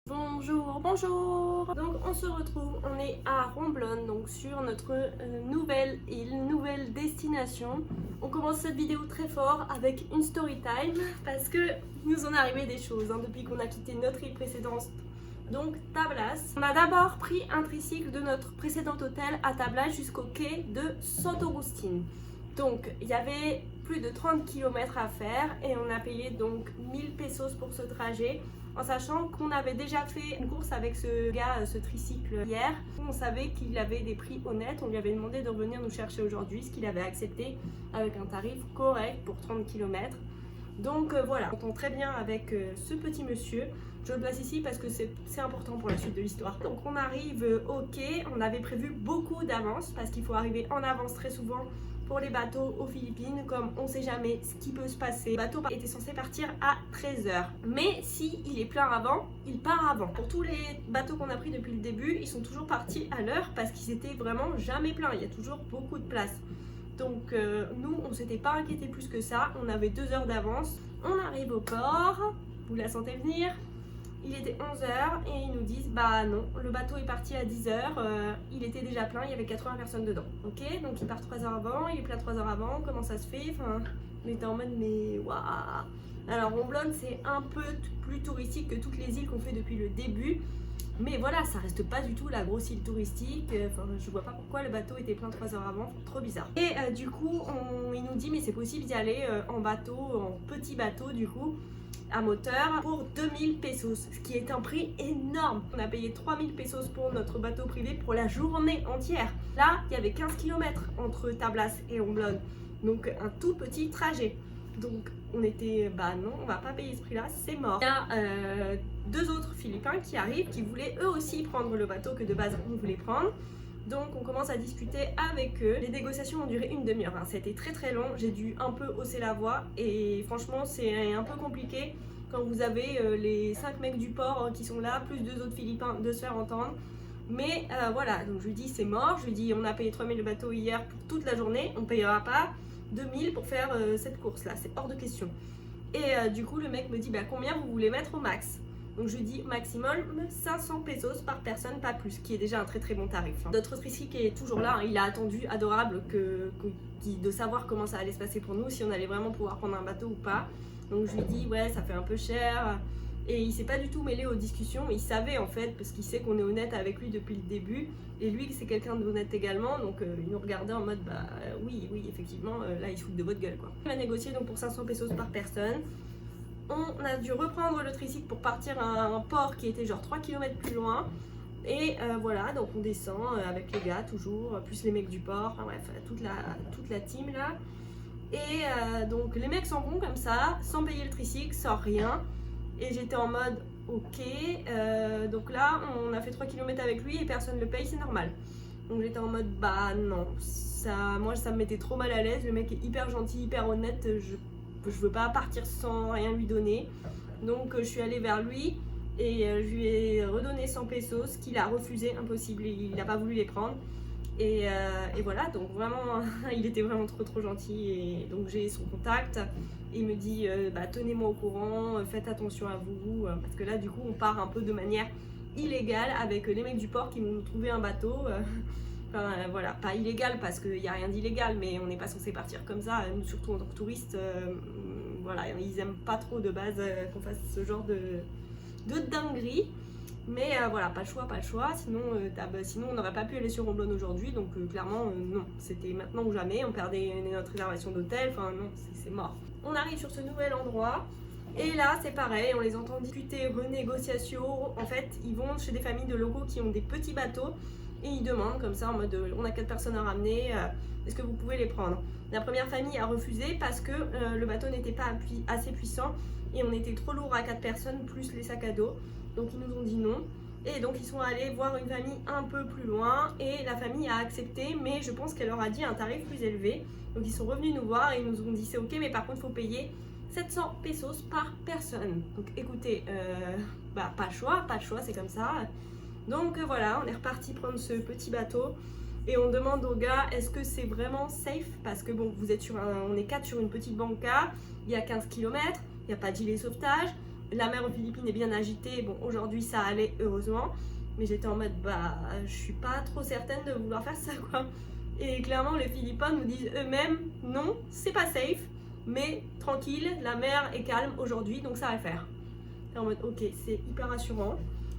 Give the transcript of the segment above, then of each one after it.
Bonjour, bonjour. Donc on se retrouve, on est à Romblon, donc sur notre nouvelle île, nouvelle destination. On commence cette vidéo très fort avec une story time parce que nous en est arrivé des choses depuis qu'on a quitté notre île précédente, donc Tablas. On a d'abord pris un tricycle de notre précédent hôtel à Tablas jusqu'au quai de Sant'Agustin. Donc il y avait plus de 30 km à faire et on a payé donc 1000 pesos pour ce trajet, en sachant qu'on avait déjà fait une course avec ce gars, ce tricycle hier. On savait qu'il avait des prix honnêtes, on lui avait demandé de revenir nous chercher aujourd'hui, ce qu'il avait accepté avec un tarif correct pour 30 km. Donc voilà, on entend très bien avec ce petit monsieur. Je le place ici parce que c'est important pour la suite de l'histoire. Donc on arrive au quai, on avait prévu beaucoup d'avance parce qu'il faut arriver en avance très souvent pour les bateaux aux Philippines, comme on ne sait jamais ce qui peut se passer. Le bateau était censé partir à 13h, mais si il est plein avant, il part avant. Pour tous les bateaux qu'on a pris depuis le début, ils sont toujours partis à l'heure parce qu'ils étaient vraiment jamais pleins, il y a toujours beaucoup de place. Donc nous, on s'était pas inquiété plus que ça, on avait 2 heures d'avance. On arrive au port, vous la sentez venir? Il était 11h et ils nous disent bah non, le bateau est parti à 10h, il était déjà plein, il y avait 80 personnes dedans. Ok, donc il part 3 heures avant, il est plein 3 heures avant, comment ça se fait? Enfin, on était en mode mais waouh. Alors Romblon c'est un peu plus touristique que toutes les îles qu'on fait depuis le début. Mais voilà, ça reste pas du tout la grosse île touristique. Enfin, je vois pas pourquoi le bateau était plein 3 heures avant, trop bizarre. Et du coup, il nous dit mais c'est possible d'y aller en bateau, en petit bateau du coup, à moteur pour 2000 pesos, ce qui est un prix énorme. On a payé 3000 pesos pour notre bateau privé pour la journée entière. Là, il y avait 15 km entre Tablas et Romblon, donc un tout petit trajet. Donc on était, bah non, on va pas payer ce prix-là, c'est mort. Il y a 2 autres Philippins qui arrivent, qui voulaient eux aussi prendre le bateau que de base on voulait prendre. Donc on commence à discuter avec eux. Les négociations ont duré une demi-heure, C'était très très long, j'ai dû un peu hausser la voix et franchement c'est un peu compliqué quand vous avez les 5 mecs du port qui sont là, plus 2 autres Philippins, de se faire entendre. Mais voilà, donc je lui dis c'est mort, je lui dis on a payé 3000 le bateau hier pour toute la journée, on ne payera pas 2000 pour faire cette course là, c'est hors de question. Et du coup le mec me dit bah combien vous voulez mettre au max? Donc je lui dis maximum 500 pesos par personne, pas plus, qui est déjà un très très bon tarif. Notre tricycle est toujours là, il a attendu, adorable, de savoir comment ça allait se passer pour nous, si on allait vraiment pouvoir prendre un bateau ou pas. Donc je lui dis ouais ça fait un peu cher. Et il s'est pas du tout mêlé aux discussions, il savait en fait, parce qu'il sait qu'on est honnête avec lui depuis le début, et lui c'est quelqu'un d'honnête également, donc il nous regardait en mode bah oui effectivement, là il se fout de votre gueule quoi. On a négocié donc pour 500 pesos par personne. On a dû reprendre le tricycle pour partir à un port qui était genre 3 km plus loin. Et voilà, donc on descend avec les gars toujours, plus les mecs du port, enfin bref, toute la team là. Et donc les mecs s'en vont comme ça, sans payer le tricycle, sans rien. Et j'étais en mode ok, donc là on a fait 3 km avec lui et personne ne le paye, c'est normal. Donc j'étais en mode bah non, moi ça me mettait trop mal à l'aise, le mec est hyper gentil, hyper honnête, je veux pas partir sans rien lui donner. Donc je suis allée vers lui et je lui ai redonné 100 pesos, qu'il a refusé, impossible, il n'a pas voulu les prendre. Et voilà, donc vraiment, il était vraiment trop gentil. Et donc j'ai son contact. Et il me dit, bah, tenez-moi au courant, faites attention à vous. Parce que là, du coup, on part un peu de manière illégale avec les mecs du port qui nous trouvaient un bateau. Enfin voilà, pas illégal parce qu'il n'y a rien d'illégal, mais on n'est pas censé partir comme ça. Nous, surtout en tant que touristes, voilà, ils aiment pas trop de base qu'on fasse ce genre de dinguerie. Mais voilà, pas le choix, sinon, sinon on n'aurait pas pu aller sur Romblon aujourd'hui, donc clairement non, c'était maintenant ou jamais, on perdait notre réservation d'hôtel, enfin non, c'est mort. On arrive sur ce nouvel endroit, et là c'est pareil, on les entend discuter, renégociation, en fait ils vont chez des familles de locaux qui ont des petits bateaux, et ils demandent comme ça en mode on a 4 personnes à ramener, est-ce que vous pouvez les prendre? La première famille a refusé parce que le bateau n'était pas assez puissant, et on était trop lourd à 4 personnes, plus les sacs à dos. Donc ils nous ont dit non. Et donc ils sont allés voir une famille un peu plus loin et la famille a accepté, mais je pense qu'elle leur a dit un tarif plus élevé. Donc ils sont revenus nous voir et ils nous ont dit c'est ok, mais par contre il faut payer 700 pesos par personne. Donc écoutez, bah pas de choix, c'est comme ça. Donc voilà, on est reparti prendre ce petit bateau et on demande aux gars est-ce que c'est vraiment safe, parce que bon, vous êtes on est 4 sur une petite banca, il y a 15 km, il n'y a pas de gilet sauvetage. La mer aux Philippines est bien agitée. Bon, aujourd'hui ça allait heureusement, mais j'étais en mode bah je suis pas trop certaine de vouloir faire ça quoi. Et clairement les Philippins nous disent eux-mêmes non, c'est pas safe, mais tranquille, la mer est calme aujourd'hui donc ça va le faire. Et en mode ok, c'est hyper rassurant.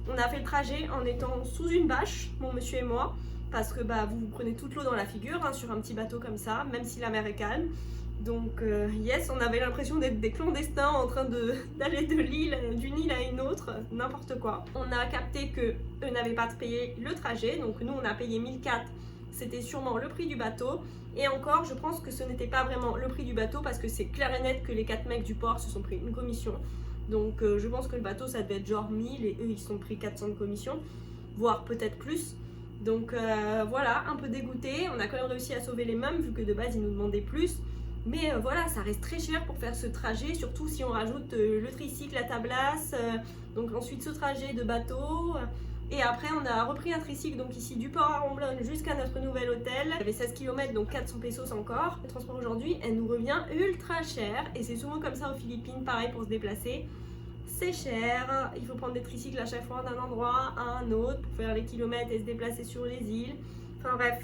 On a fait le trajet en étant sous une bâche, mon monsieur et moi, parce que bah vous prenez toute l'eau dans la figure hein, sur un petit bateau comme ça, même si la mer est calme. Donc yes, on avait l'impression d'être des clandestins en train d'aller d'une île à une autre, n'importe quoi. On a capté que eux n'avaient pas payé le trajet, donc nous on a payé 1004, c'était sûrement le prix du bateau. Et encore, je pense que ce n'était pas vraiment le prix du bateau parce que c'est clair et net que les 4 mecs du port se sont pris une commission. Donc je pense que le bateau ça devait être genre 1000 et eux ils se sont pris 400 de commission, voire peut-être plus. Donc voilà, un peu dégoûté. On a quand même réussi à sauver les mêmes vu que de base ils nous demandaient plus. Mais voilà, ça reste très cher pour faire ce trajet, surtout si on rajoute le tricycle, la tablasse, donc ensuite ce trajet de bateau. Et après, on a repris un tricycle, donc ici du port à Romblon jusqu'à notre nouvel hôtel. Il y avait 16 km, donc 400 pesos encore. Le transport aujourd'hui, elle nous revient ultra cher. Et c'est souvent comme ça aux Philippines, pareil pour se déplacer. C'est cher, il faut prendre des tricycles à chaque fois d'un endroit à un autre pour faire les kilomètres et se déplacer sur les îles. Enfin bref.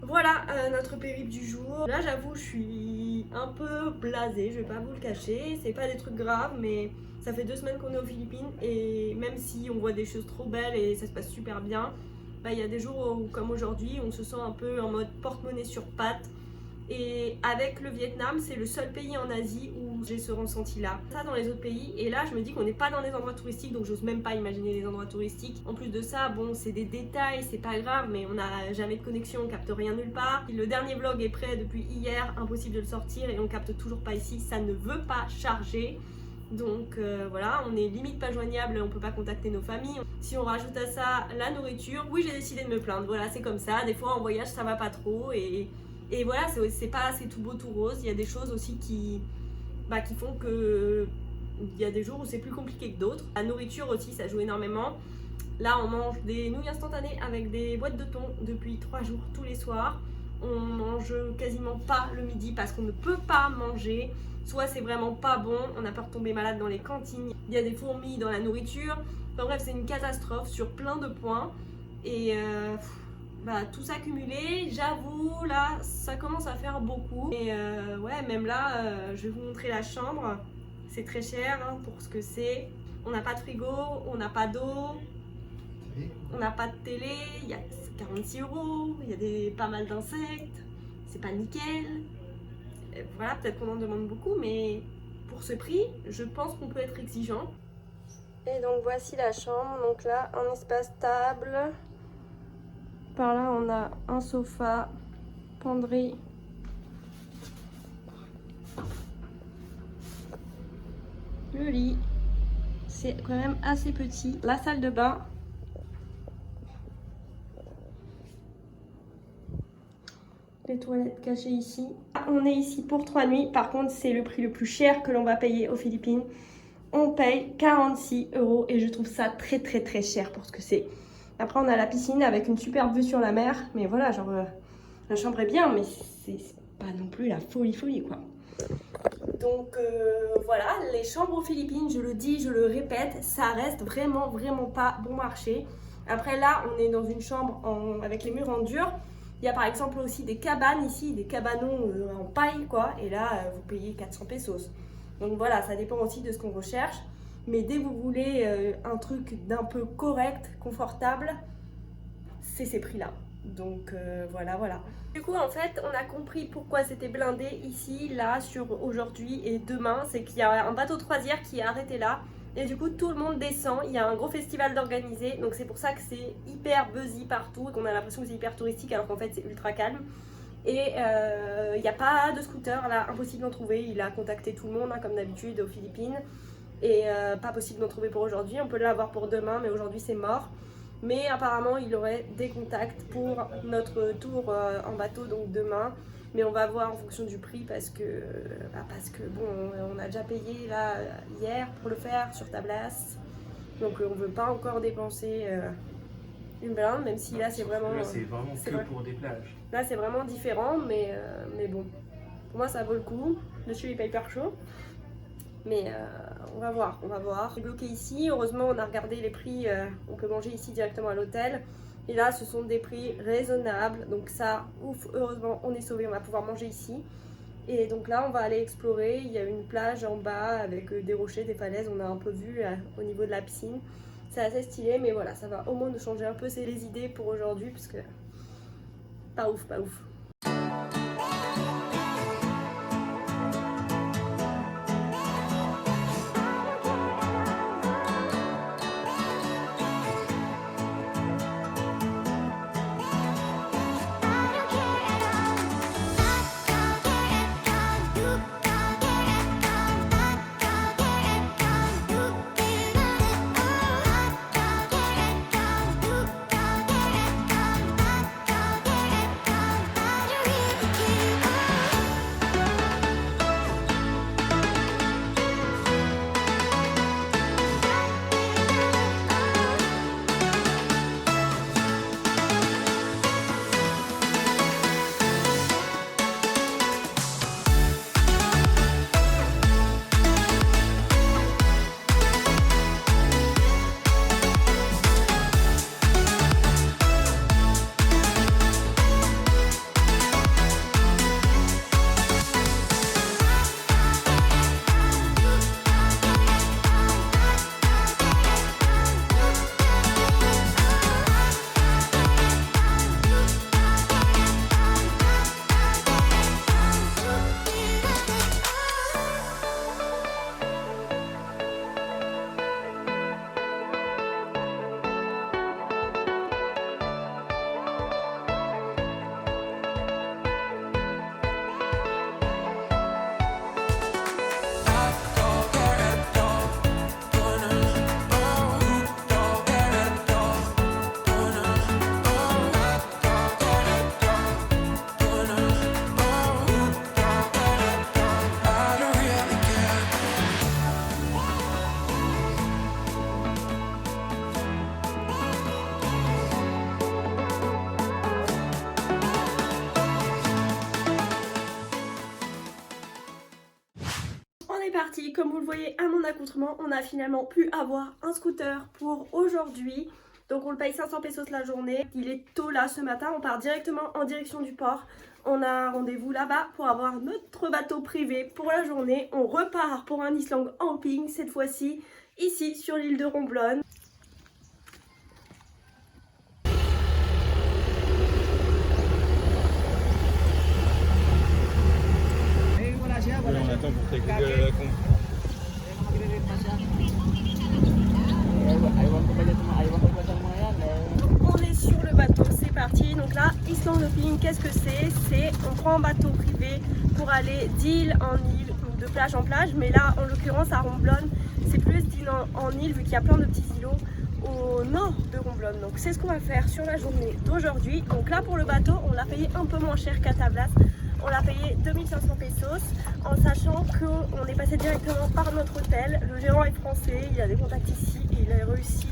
Voilà notre périple du jour. Là j'avoue je suis un peu blasée, je vais pas vous le cacher. C'est pas des trucs graves mais ça fait 2 semaines qu'on est aux Philippines et même si on voit des choses trop belles et ça se passe super bien, bah, il y a des jours où, comme aujourd'hui, on se sent un peu en mode porte-monnaie sur pattes. Et avec le Vietnam, c'est le seul pays en Asie où j'ai ce ressenti-là. Ça dans les autres pays, et là je me dis qu'on n'est pas dans des endroits touristiques, donc j'ose même pas imaginer les endroits touristiques. En plus de ça, bon, c'est des détails, c'est pas grave, mais on n'a jamais de connexion, on capte rien nulle part. Le dernier vlog est prêt depuis hier, impossible de le sortir, et on capte toujours pas ici, ça ne veut pas charger. Donc voilà, on est limite pas joignable, on peut pas contacter nos familles. Si on rajoute à ça la nourriture, oui j'ai décidé de me plaindre, voilà c'est comme ça, des fois en voyage ça va pas trop et voilà, c'est pas assez tout beau tout rose, il y a des choses aussi qui font que il y a des jours où c'est plus compliqué que d'autres. La nourriture aussi ça joue énormément. Là on mange des nouilles instantanées avec des boîtes de thon depuis 3 jours tous les soirs. On mange quasiment pas le midi parce qu'on ne peut pas manger. Soit c'est vraiment pas bon, on a peur de tomber malade dans les cantines, il y a des fourmis dans la nourriture. Enfin bref, c'est une catastrophe sur plein de points. Et tout ça cumulé, j'avoue, là, ça commence à faire beaucoup. Et ouais, même là, je vais vous montrer la chambre. C'est très cher hein, pour ce que c'est. On n'a pas de frigo, on n'a pas d'eau, on n'a pas de télé, il y a 46 €, il y a pas mal d'insectes, c'est pas nickel. Voilà, peut-être qu'on en demande beaucoup, mais pour ce prix, je pense qu'on peut être exigeant. Et donc voici la chambre, donc là, un espace table. Par là, on a un sofa, penderie. Le lit, c'est quand même assez petit. La salle de bain. Les toilettes cachées ici. On est ici pour 3 nuits. Par contre, c'est le prix le plus cher que l'on va payer aux Philippines. On paye 46 € et je trouve ça très très très cher pour ce que c'est. Après, on a la piscine avec une superbe vue sur la mer. Mais voilà, genre, la chambre est bien, mais c'est pas non plus la folie quoi. Donc voilà, les chambres aux Philippines, je le dis, je le répète, ça reste vraiment pas bon marché. Après là, on est dans une chambre avec les murs en dur. Il y a par exemple aussi des cabanes ici, des cabanons en paille quoi. Et là, vous payez 400 pesos. Donc voilà, ça dépend aussi de ce qu'on recherche. Mais dès que vous voulez un truc d'un peu correct, confortable, c'est ces prix-là. Donc voilà. Du coup, en fait, on a compris pourquoi c'était blindé ici, là, sur aujourd'hui et demain. C'est qu'il y a un bateau de croisière qui est arrêté là. Et du coup, tout le monde descend. Il y a un gros festival d'organiser. Donc c'est pour ça que c'est hyper buzzy partout et qu'on a l'impression que c'est hyper touristique alors qu'en fait, c'est ultra calme. Et il n'y a pas de scooter là, impossible d'en trouver. Il a contacté tout le monde, hein, comme d'habitude, aux Philippines. Et pas possible d'en trouver pour aujourd'hui. On peut l'avoir pour demain, mais aujourd'hui c'est mort. Mais apparemment il aurait des contacts pour notre tour en bateau, donc demain. Mais on va voir en fonction du prix parce que bon, on a déjà payé là hier pour le faire sur Tablas. Donc on veut pas encore dépenser une blinde, même si là c'est vraiment... Là c'est vraiment que pour des plages. Là c'est vraiment différent, mais bon. Pour moi ça vaut le coup. Monsieur il paye hyper chaud. Mais on va voir, on va voir. On est bloqué ici, heureusement on a regardé les prix, on peut manger ici directement à l'hôtel. Et là ce sont des prix raisonnables, donc ça, ouf, heureusement on est sauvé, on va pouvoir manger ici. Et donc là on va aller explorer, il y a une plage en bas avec des rochers, des falaises, on a un peu vu au niveau de la piscine. C'est assez stylé, mais voilà, ça va au moins nous changer un peu les idées pour aujourd'hui, parce que pas ouf, pas ouf. Parti, comme vous le voyez à mon accoutrement, on a finalement pu avoir un scooter pour aujourd'hui. Donc on le paye 500 pesos la journée. Il est tôt là ce matin, on part directement en direction du port. On a rendez-vous là-bas pour avoir notre bateau privé pour la journée. On repart pour un Island camping, cette fois-ci ici sur l'île de Romblon. On attend pour tes Google compte. On est sur le bateau, c'est parti. Donc là, Island Hopping, qu'est-ce que c'est? On prend un bateau privé pour aller d'île en île, donc de plage en plage. Mais là, en l'occurrence, à Romblon, c'est plus d'île en île vu qu'il y a plein de petits îlots au nord de Romblon. Donc c'est ce qu'on va faire sur la journée d'aujourd'hui. Donc là, pour le bateau, on l'a payé un peu moins cher qu'à Tablas. On l'a payé 2500 pesos en sachant qu'on est passé directement par notre hôtel. Le gérant est français, il a des contacts ici et il a réussi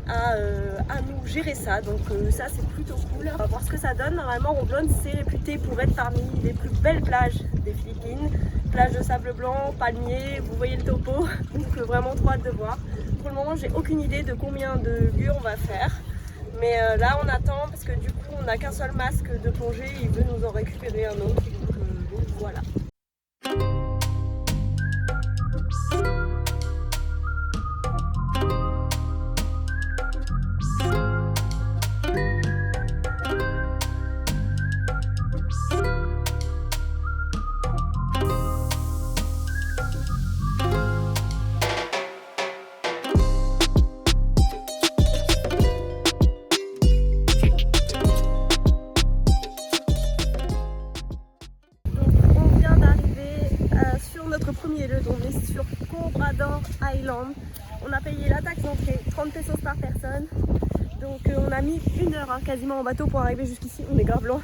à nous gérer ça. Donc ça c'est plutôt cool. On va voir ce que ça donne. Normalement Romblon c'est réputé pour être parmi les plus belles plages des Philippines. Plage de sable blanc, palmiers, vous voyez le topo. Donc vraiment trop hâte de voir. Pour le moment j'ai aucune idée de combien de lieues on va faire. Mais là on attend parce que du coup on n'a qu'un seul masque de plongée, il veut nous en récupérer un autre, donc voilà. Island. On a payé la taxe d'entrée, 30 pesos par personne. Donc on a mis 1 heure quasiment en bateau pour arriver jusqu'ici, on est grave loin.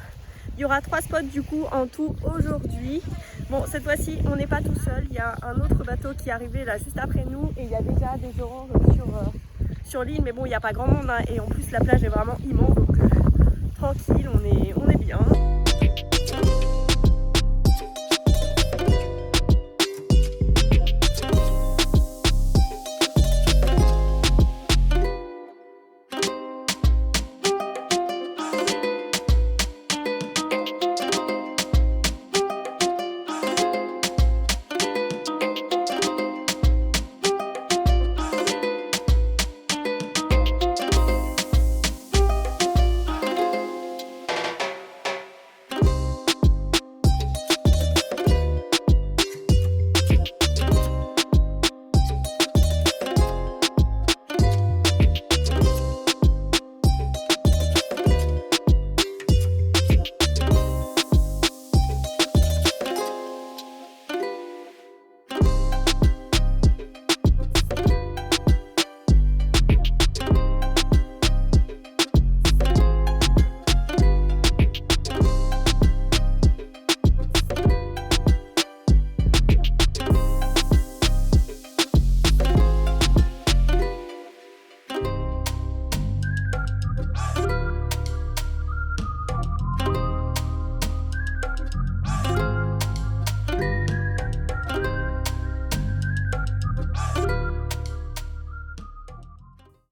Il y aura 3 spots du coup en tout aujourd'hui. Bon, cette fois-ci on n'est pas tout seul, il y a un autre bateau qui est arrivé là juste après nous et il y a déjà des oranges sur l'île, mais bon il n'y a pas grand monde hein, et en plus la plage est vraiment immense, donc tranquille, on est bien.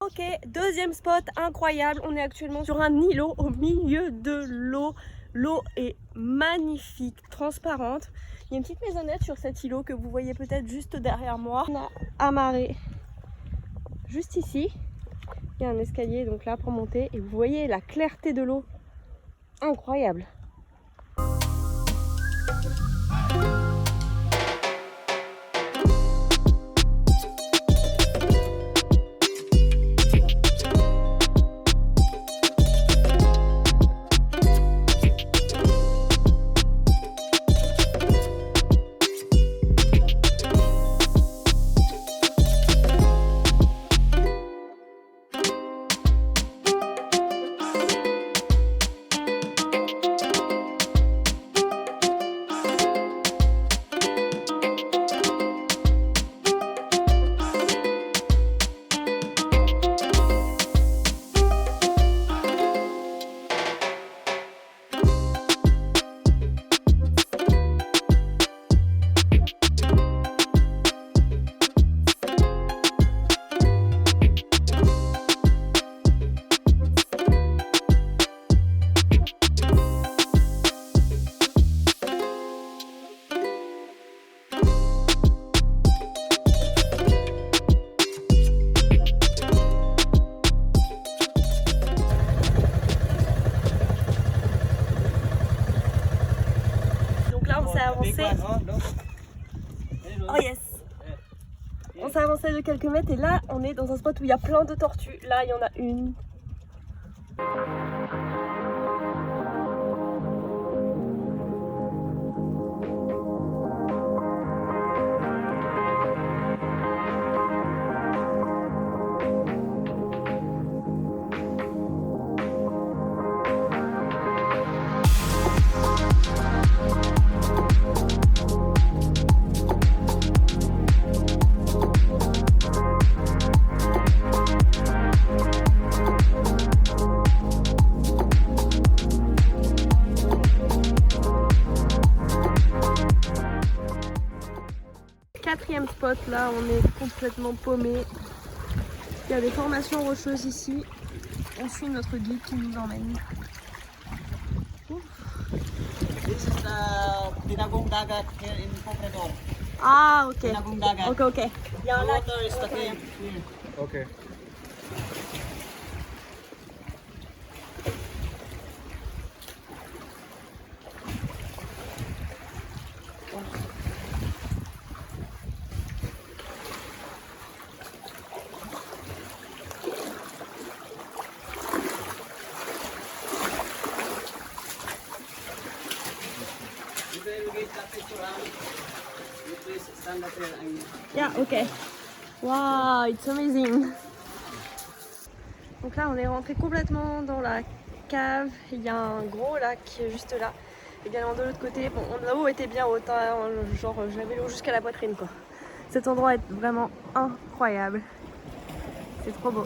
Ok, deuxième spot incroyable. On est actuellement sur un îlot au milieu de l'eau. L'eau est magnifique, transparente. Il y a une petite maisonnette sur cet îlot que vous voyez peut-être juste derrière moi. On a amarré juste ici. Il y a un escalier donc là pour monter et vous voyez la clarté de l'eau. Incroyable. Oh yes! On s'est avancé de quelques mètres et là on est dans un spot où il y a plein de tortues. Là il y en a une. Quatrième spot, là on est complètement paumé. Il y a des formations rocheuses ici. On suit notre guide qui nous emmène. This is the Tinagong Dagat here in Comprador. Ah ok. Tinagong Dagat. Ok ok. Il y a un The lac. water is the clear. Okay. Yeah, ok. Wow, it's amazing. Donc là, on est rentré complètement dans la cave. Il y a un gros lac qui est juste là. Également de l'autre côté, bon, l'eau était bien haute, hein, genre j'avais l'eau jusqu'à la poitrine quoi. Cet endroit est vraiment incroyable. C'est trop beau.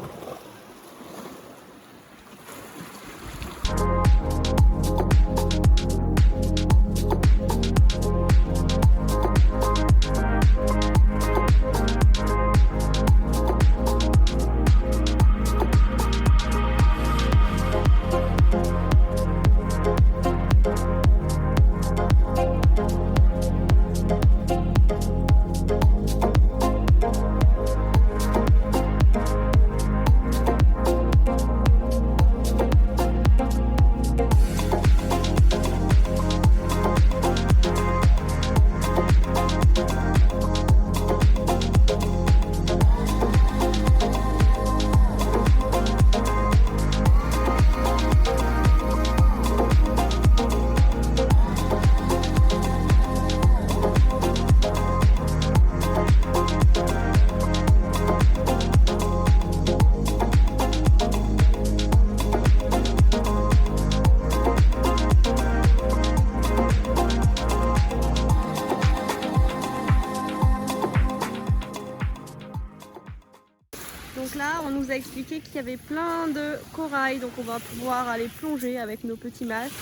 Donc là, on nous a expliqué qu'il y avait plein de corail, donc on va pouvoir aller plonger avec nos petits masques.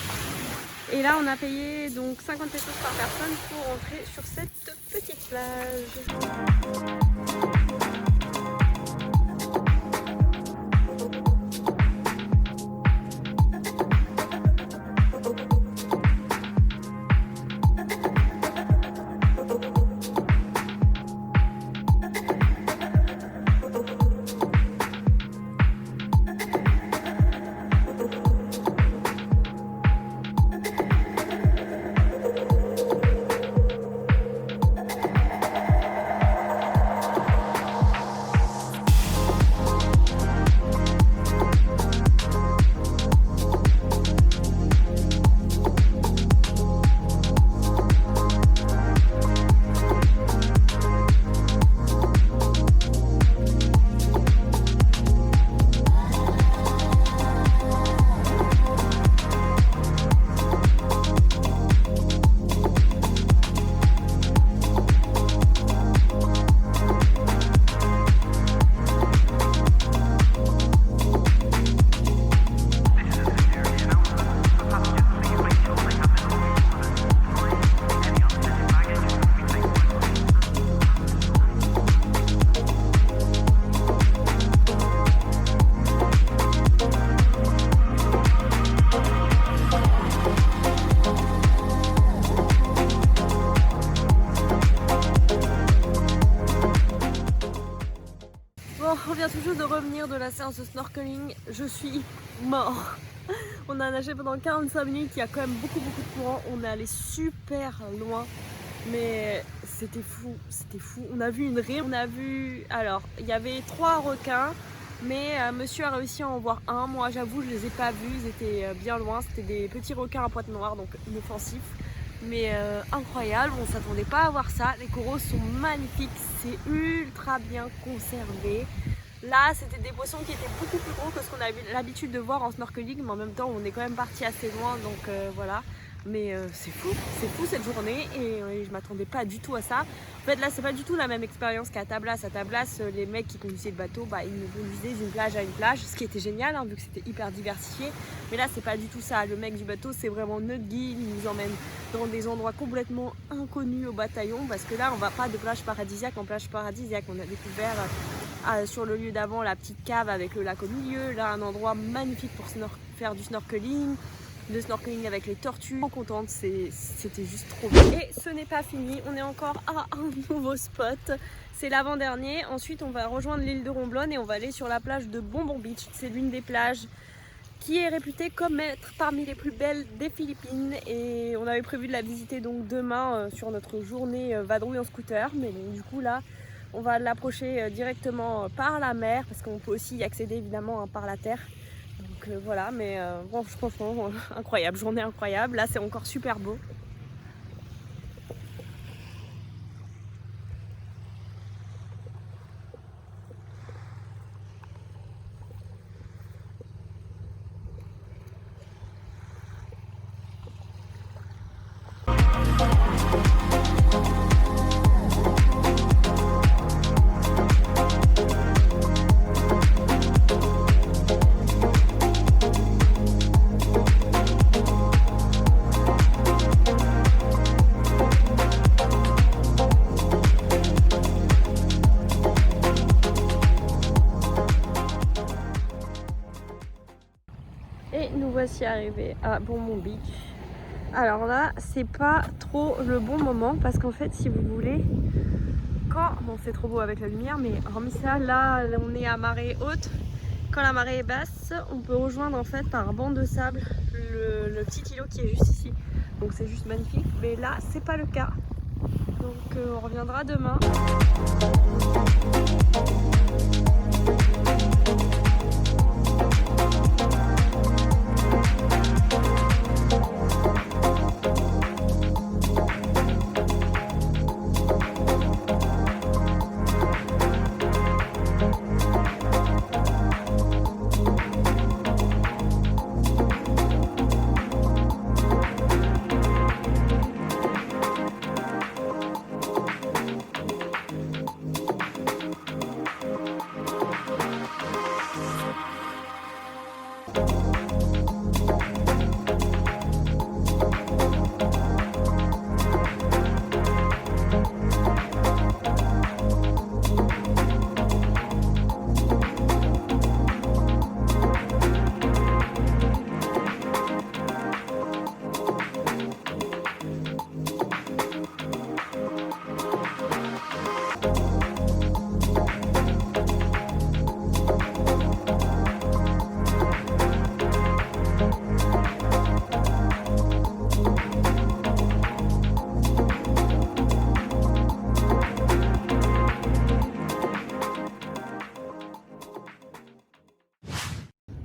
Et là, on a payé donc 50 pesos par personne pour entrer sur cette petite plage. Bon, on vient tout juste de revenir de la séance de snorkeling. Je suis mort. On a nagé pendant 45 minutes, il y a quand même beaucoup de courant. On est allé super loin, mais c'était fou, c'était fou. On a vu une raie, on a vu... Alors, il y avait 3 requins, mais monsieur a réussi à en voir un. Moi, j'avoue, je les ai pas vus, ils étaient bien loin. C'était des petits requins à pointe noire, donc inoffensifs. Mais incroyable, on s'attendait pas à voir ça. Les coraux sont magnifiques, c'est ultra bien conservé. Là, c'était des poissons qui étaient beaucoup plus gros que ce qu'on avait l'habitude de voir en snorkeling, mais en même temps, on est quand même parti assez loin, donc voilà. Mais c'est fou cette journée et je m'attendais pas du tout à ça. En fait, là, c'est pas du tout la même expérience qu'à Tablas. À Tablas, les mecs qui conduisaient le bateau, bah, ils nous conduisaient d'une plage à une plage, ce qui était génial, hein, vu que c'était hyper diversifié. Mais là, c'est pas du tout ça. Le mec du bateau, c'est vraiment notre guide. Il nous emmène dans des endroits complètement inconnus au bataillon, parce que là, on va pas de plage paradisiaque en plage paradisiaque. On a découvert sur le lieu d'avant la petite cave avec le lac au milieu. Là, un endroit magnifique pour faire du snorkeling. De snorkeling avec les tortues. Je suis contente, c'était juste trop bien. Et ce n'est pas fini, on est encore à un nouveau spot. C'est l'avant-dernier. Ensuite, on va rejoindre l'île de Romblon et on va aller sur la plage de Bombom Beach. C'est l'une des plages qui est réputée comme être parmi les plus belles des Philippines. Et on avait prévu de la visiter donc demain sur notre journée vadrouille en scooter. Mais donc, du coup, là, on va l'approcher directement par la mer parce qu'on peut aussi y accéder évidemment par la terre. Donc voilà, mais bon, franchement, incroyable, journée incroyable. Là, c'est encore super beau. Et nous voici arrivés à Bombom Beach. Alors là, c'est pas trop le bon moment parce qu'en fait, si vous voulez, bon, c'est trop beau avec la lumière, mais hormis ça, là, on est à marée haute. Quand la marée est basse, on peut rejoindre en fait par un banc de sable le petit îlot qui est juste ici. Donc c'est juste magnifique. Mais là, c'est pas le cas. Donc on reviendra demain.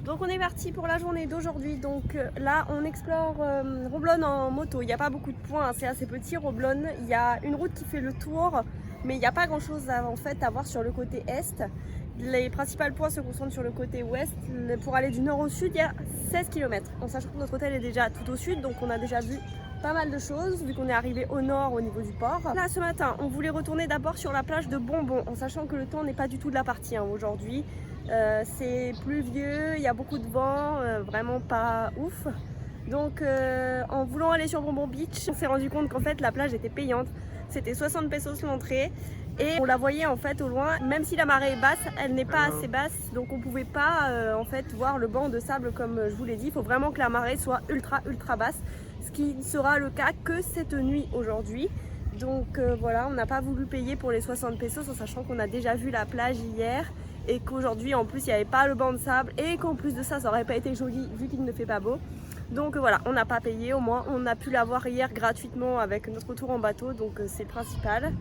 Donc on est parti pour la journée d'aujourd'hui. Donc là on explore Romblon en moto. Il n'y a pas beaucoup de points, hein. C'est assez petit Romblon. Il y a une route qui fait le tour, mais il n'y a pas grand chose en fait à voir sur le côté est. Les principaux points se concentrent sur le côté ouest. Pour aller du nord au sud, il y a 16 km. En sachant que notre hôtel est déjà tout au sud, donc on a déjà vu pas mal de choses vu qu'on est arrivé au nord au niveau du port. Là ce matin on voulait retourner d'abord sur la plage de Bombom, en sachant que le temps n'est pas du tout de la partie aujourd'hui. C'est pluvieux, il y a beaucoup de vent, vraiment pas ouf. Donc en voulant aller sur Bombom Beach, on s'est rendu compte qu'en fait la plage était payante. C'était 60 pesos l'entrée et on la voyait en fait au loin. Même si la marée est basse, elle n'est pas assez basse, donc on pouvait pas en fait voir le banc de sable comme je vous l'ai dit. Il faut vraiment que la marée soit ultra basse, ce qui ne sera le cas que cette nuit aujourd'hui. Donc voilà, on n'a pas voulu payer pour les 60 pesos en sachant qu'on a déjà vu la plage hier et qu'aujourd'hui en plus il n'y avait pas le banc de sable et qu'en plus de ça ça aurait pas été joli vu qu'il ne fait pas beau. Donc voilà, on n'a pas payé, au moins on a pu l'avoir hier gratuitement avec notre tour en bateau, donc c'est le principal.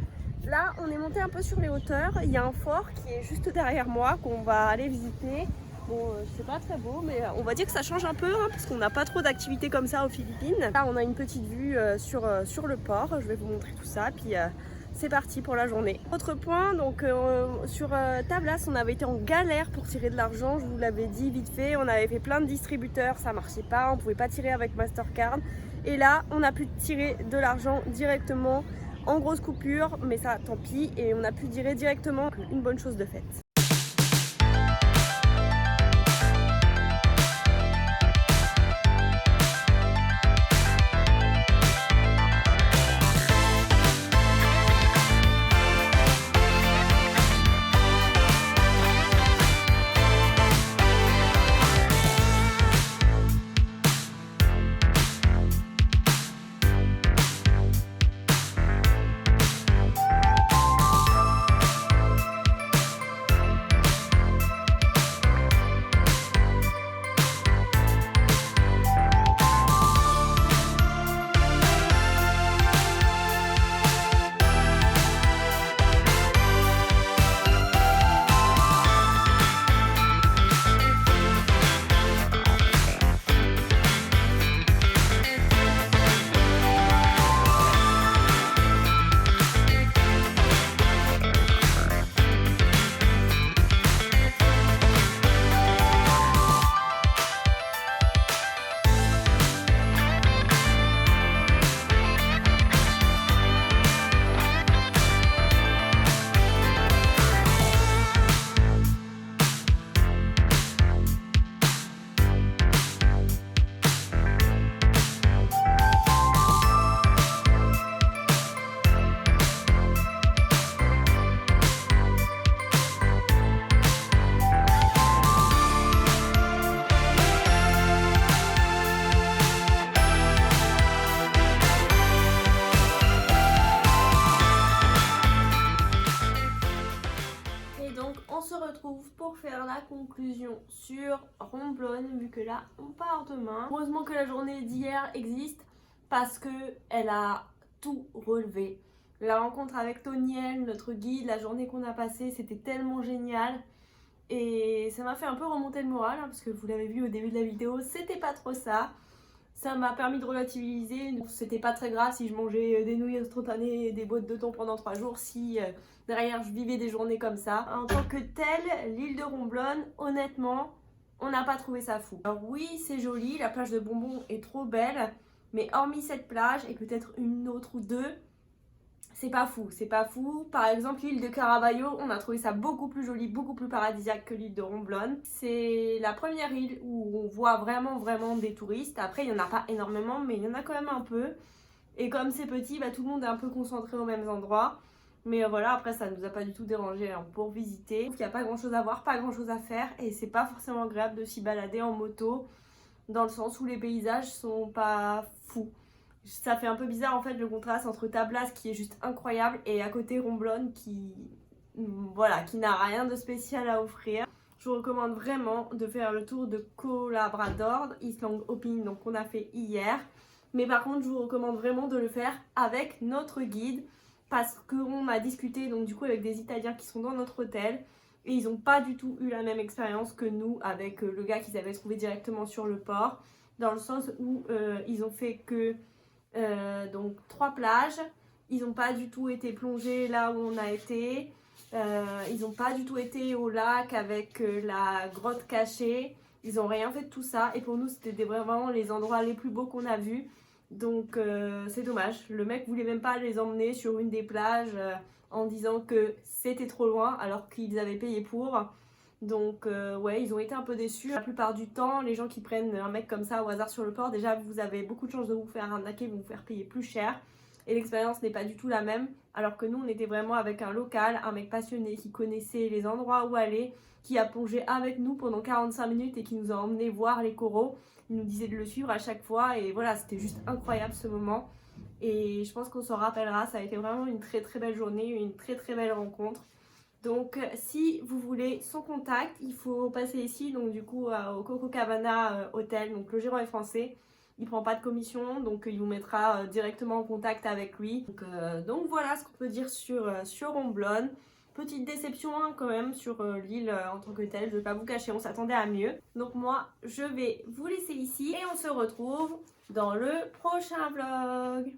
Là on est monté un peu sur les hauteurs, il y a un fort qui est juste derrière moi qu'on va aller visiter. Bon, c'est pas très beau, mais on va dire que ça change un peu hein, parce qu'on n'a pas trop d'activités comme ça aux Philippines. Là on a une petite vue sur le port, je vais vous montrer tout ça, puis c'est parti pour la journée. Autre point, donc sur Tablas, on avait été en galère pour tirer de l'argent, je vous l'avais dit vite fait, on avait fait plein de distributeurs, ça marchait pas, on pouvait pas tirer avec Mastercard. Et là, on a pu tirer de l'argent directement en grosse coupure, mais ça tant pis, et on a pu tirer directement, une bonne chose de faite. Pour faire la conclusion sur Romblon, vu que là on part demain. Heureusement que la journée d'hier existe parce que elle a tout relevé. La rencontre avec Toniel, notre guide, la journée qu'on a passée, c'était tellement génial et ça m'a fait un peu remonter le moral hein, parce que vous l'avez vu au début de la vidéo, c'était pas trop ça. Ça m'a permis de relativiser, c'était pas très grave si je mangeais des nouilles instantanées et des boîtes de thon pendant 3 jours, si derrière je vivais des journées comme ça. En tant que telle, l'île de Romblon, honnêtement, on n'a pas trouvé ça fou. Alors oui, c'est joli, la plage de Bonbon est trop belle, mais hormis cette plage et peut-être une autre ou deux, c'est pas fou, c'est pas fou. Par exemple, l'île de Caraballo, on a trouvé ça beaucoup plus joli, beaucoup plus paradisiaque que l'île de Romblon. C'est la première île où on voit vraiment des touristes. Après, il n'y en a pas énormément, mais il y en a quand même un peu. Et comme c'est petit, bah, tout le monde est un peu concentré aux mêmes endroits. Mais voilà, après, ça ne nous a pas du tout dérangé hein, pour visiter. Il n'y a pas grand chose à voir, pas grand chose à faire. Et c'est pas forcément agréable de s'y balader en moto, dans le sens où les paysages sont pas fous. Ça fait un peu bizarre en fait le contraste entre Tablas qui est juste incroyable et à côté Romblon qui n'a rien de spécial à offrir. Je vous recommande vraiment de faire le tour de Koh Labrador, Island Hopping, donc qu'on a fait hier. Mais par contre je vous recommande vraiment de le faire avec notre guide parce qu'on a discuté donc du coup avec des Italiens qui sont dans notre hôtel et ils n'ont pas du tout eu la même expérience que nous avec le gars qu'ils avaient trouvé directement sur le port, dans le sens où ils ont fait que donc 3 plages, ils n'ont pas du tout été plongés là où on a été, ils n'ont pas du tout été au lac avec la grotte cachée, ils n'ont rien fait de tout ça et pour nous c'était vraiment les endroits les plus beaux qu'on a vus. Donc c'est dommage, le mec voulait même pas les emmener sur une des plages en disant que c'était trop loin alors qu'ils avaient payé pour. Donc ouais, ils ont été un peu déçus. La plupart du temps, les gens qui prennent un mec comme ça au hasard sur le port, déjà vous avez beaucoup de chances de vous faire arnaquer, vous faire payer plus cher. Et l'expérience n'est pas du tout la même. Alors que nous, on était vraiment avec un local, un mec passionné qui connaissait les endroits où aller, qui a plongé avec nous pendant 45 minutes et qui nous a emmené voir les coraux. Il nous disait de le suivre à chaque fois et voilà, c'était juste incroyable ce moment. Et je pense qu'on s'en rappellera, ça a été vraiment une très belle journée, une très belle rencontre. Donc si vous voulez son contact, il faut passer ici, donc du coup au Coco Cabana Hotel, donc le gérant est français. Il prend pas de commission, donc il vous mettra directement en contact avec lui. Donc voilà ce qu'on peut dire sur Romblon. Petite déception hein, quand même sur l'île en tant que telle, je vais pas vous cacher, on s'attendait à mieux. Donc moi, je vais vous laisser ici et on se retrouve dans le prochain vlog.